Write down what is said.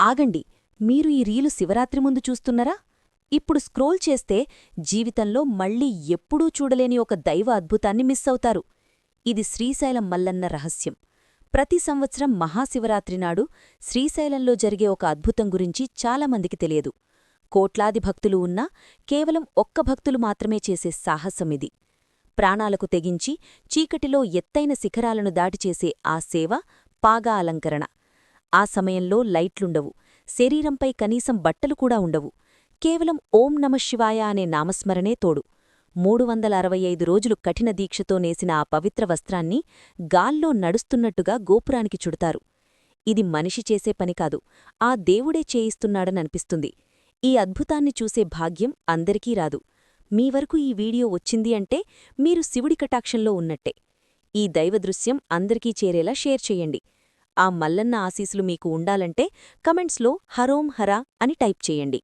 ఆగండి, మీరు ఈ రీలు శివరాత్రి ముందు చూస్తున్నారా? ఇప్పుడు స్క్రోల్ చేస్తే జీవితంలో మళ్ళీ ఎప్పుడూ చూడలేని ఒక దైవ అద్భుతాన్ని మిస్ అవుతారు. ఇది శ్రీశైలం మల్లన్న రహస్యం. ప్రతి సంవత్సరం మహాశివరాత్రి నాడు శ్రీశైలంలో జరిగే ఒక అద్భుతం గురించి చాలామందికి తెలియదు. కోట్లాది భక్తులు ఉన్నా కేవలం ఒక్క భక్తులు మాత్రమే చేసే సాహసమిది. ప్రాణాలకు తెగించి చీకటిలో ఎత్తైన శిఖరాలను దాటిచేసే ఆ సేవ పాగా అలంకరణ. ఆ సమయంలో లైట్లుండవు, శరీరంపై కనీసం బట్టలు కూడా ఉండవు. కేవలం ఓం నమశివాయ అనే నామస్మరణే తోడు. 365 రోజులు కఠిన దీక్షతో నేసిన ఆ పవిత్ర వస్త్రాన్ని గాల్లో నడుస్తున్నట్టుగా గోపురానికి చుడతారు. ఇది మనిషి చేసే పనికాదు, ఆ దేవుడే చేయిస్తున్నాడననిపిస్తుంది. ఈ అద్భుతాన్ని చూసే భాగ్యం అందరికీ రాదు. మీ వరకు ఈ వీడియో వచ్చింది అంటే మీరు శివుడి కటాక్షంలో ఉన్నట్టే. ఈ దైవదృశ్యం అందరికీ చేరేలా షేర్ చెయ్యండి. ఆ మల్లన్న ఆశీసులు మీకు ఉండాలంటే కమెంట్స్లో హరోం హరా అని టైప్ చేయండి.